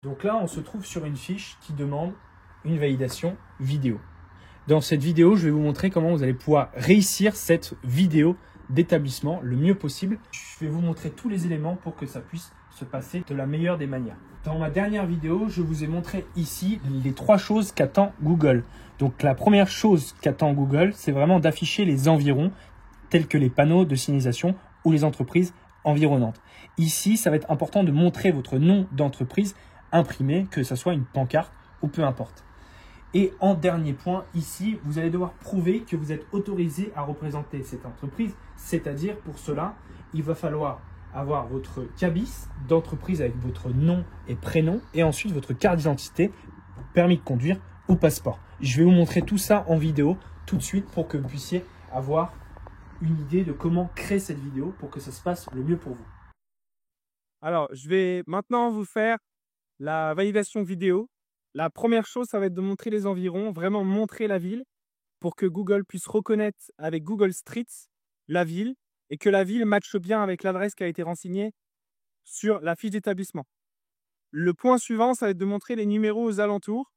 Donc là, on se trouve sur une fiche qui demande une validation vidéo. Dans cette vidéo, je vais vous montrer comment vous allez pouvoir réussir cette vidéo d'établissement le mieux possible. Je vais vous montrer tous les éléments pour que ça puisse se passer de la meilleure des manières. Dans ma dernière vidéo, je vous ai montré ici les 3 choses qu'attend Google. Donc la première chose qu'attend Google, c'est vraiment d'afficher les environs tels que les panneaux de signalisation ou les entreprises environnantes. Ici, ça va être important de montrer votre nom d'entreprise imprimé, que ce soit une pancarte ou peu importe. Et en dernier point, ici, vous allez devoir prouver que vous êtes autorisé à représenter cette entreprise. C'est-à-dire, pour cela, il va falloir avoir votre cabis d'entreprise avec votre nom et prénom et ensuite votre carte d'identité, permis de conduire ou passeport. Je vais vous montrer tout ça en vidéo tout de suite pour que vous puissiez avoir une idée de comment créer cette vidéo pour que ça se passe le mieux pour vous. Alors, je vais maintenant vous faire la validation vidéo. La première chose, ça va être de montrer les environs, vraiment montrer la ville pour que Google puisse reconnaître avec Google Streets la ville et que la ville matche bien avec l'adresse qui a été renseignée sur la fiche d'établissement. Le point suivant, ça va être de montrer les numéros aux alentours.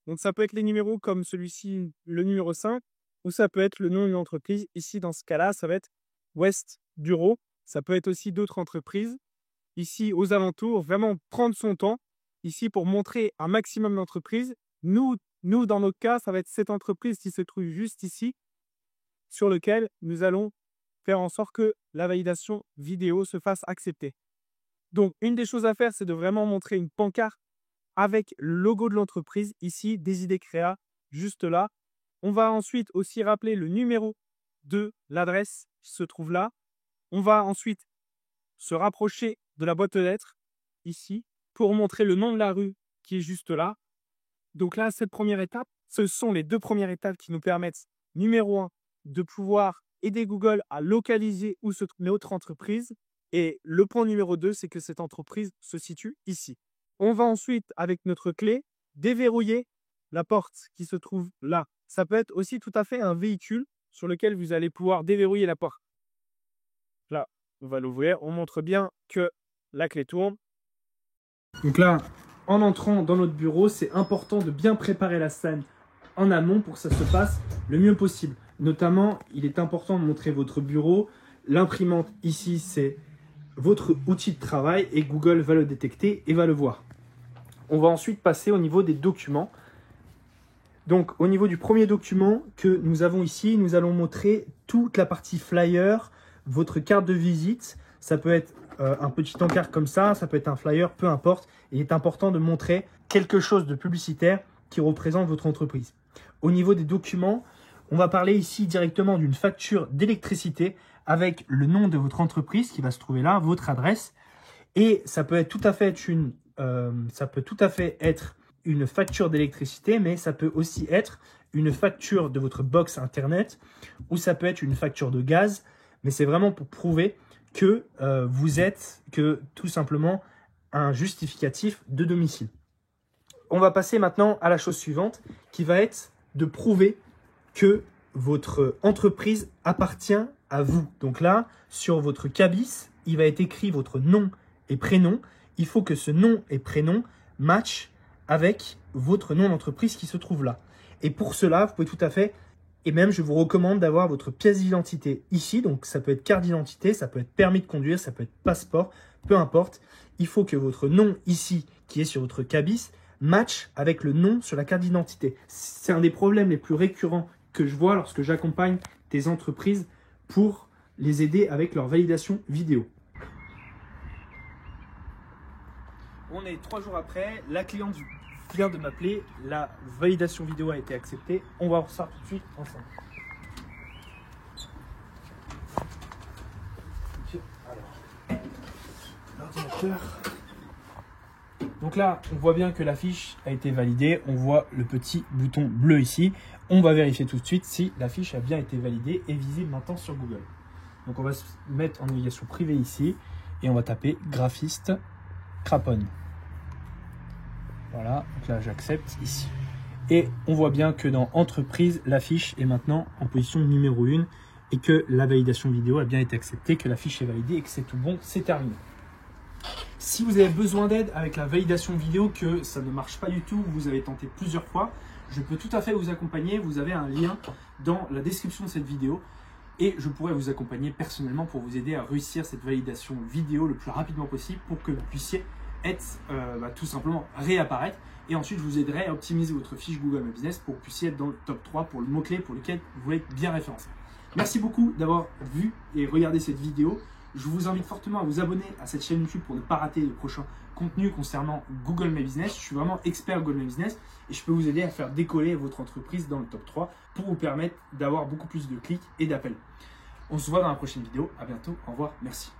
Donc, ça peut être les numéros comme celui-ci, le numéro 5, ou ça peut être le nom d'une entreprise. Ici, dans ce cas-là, ça va être West Bureau. Ça peut être aussi d'autres entreprises. Ici, aux alentours, vraiment prendre son temps. Ici, pour montrer un maximum d'entreprises. Nous, dans notre cas, ça va être cette entreprise qui se trouve juste ici, sur lequel nous allons faire en sorte que la validation vidéo se fasse accepter. Donc, une des choses à faire, c'est de vraiment montrer une pancarte avec le logo de l'entreprise, ici, des idées créa, juste là. On va ensuite aussi rappeler le numéro de l'adresse qui se trouve là. On va ensuite se rapprocher de la boîte aux lettres, ici, pour montrer le nom de la rue qui est juste là. Donc là, cette première étape, ce sont les 2 premières étapes qui nous permettent, numéro 1, de pouvoir aider Google à localiser où se trouve notre entreprise. Et le point numéro 2, c'est que cette entreprise se situe ici. On va ensuite, avec notre clé, déverrouiller la porte qui se trouve là. Ça peut être aussi tout à fait un véhicule sur lequel vous allez pouvoir déverrouiller la porte. Là, on va l'ouvrir. On montre bien que la clé tourne. Donc là, en entrant dans notre bureau, c'est important de bien préparer la scène en amont pour que ça se passe le mieux possible. Notamment, il est important de montrer votre bureau. L'imprimante ici, c'est votre outil de travail et Google va le détecter et va le voir. On va ensuite passer au niveau des documents. Donc, au niveau du premier document que nous avons ici, nous allons montrer toute la partie flyer, votre carte de visite. Ça peut être un petit encart comme ça peut être un flyer, peu importe. Il est important de montrer quelque chose de publicitaire qui représente votre entreprise. Au niveau des documents, on va parler ici directement d'une facture d'électricité avec le nom de votre entreprise qui va se trouver là, votre adresse. Et ça peut tout à fait être une facture d'électricité, mais ça peut aussi être une facture de votre box internet ou ça peut être une facture de gaz. Mais c'est vraiment pour prouver que vous êtes tout simplement un justificatif de domicile. On va passer maintenant à la chose suivante qui va être de prouver que votre entreprise appartient à vous. Donc là, sur votre cabis, il va être écrit votre nom et prénom. Il faut que ce nom et prénom matchent avec votre nom d'entreprise qui se trouve là. Et pour cela, vous pouvez tout à fait, et même je vous recommande d'avoir votre pièce d'identité ici. Donc ça peut être carte d'identité, ça peut être permis de conduire, ça peut être passeport, peu importe. Il faut que votre nom ici, qui est sur votre cabis, match avec le nom sur la carte d'identité. C'est un des problèmes les plus récurrents que je vois lorsque j'accompagne des entreprises pour les aider avec leur validation vidéo. On est 3 jours après, la cliente vient de m'appeler, la validation vidéo a été acceptée. On va voir ça tout de suite ensemble. Alors, l'ordinateur. Donc là, on voit bien que la fiche a été validée. On voit le petit bouton bleu ici. On va vérifier tout de suite si la fiche a bien été validée et visible maintenant sur Google. Donc on va se mettre en navigation privée ici et on va taper graphiste Craponne. Voilà, donc là j'accepte ici. Et on voit bien que dans entreprise, la fiche est maintenant en position numéro 1 et que la validation vidéo a bien été acceptée, que la fiche est validée et que c'est tout bon, c'est terminé. Si vous avez besoin d'aide avec la validation vidéo, que ça ne marche pas du tout, vous avez tenté plusieurs fois, je peux tout à fait vous accompagner. Vous avez un lien dans la description de cette vidéo et je pourrais vous accompagner personnellement pour vous aider à réussir cette validation vidéo le plus rapidement possible pour que vous puissiez être tout simplement réapparaître. Et ensuite, je vous aiderai à optimiser votre fiche Google My Business pour que vous puissiez être dans le top 3 pour le mot-clé pour lequel vous voulez être bien référencé. Merci beaucoup d'avoir vu et regardé cette vidéo. Je vous invite fortement à vous abonner à cette chaîne YouTube pour ne pas rater les prochains contenus concernant Google My Business. Je suis vraiment expert Google My Business et je peux vous aider à faire décoller votre entreprise dans le top 3 pour vous permettre d'avoir beaucoup plus de clics et d'appels. On se voit dans la prochaine vidéo. À bientôt. Au revoir. Merci.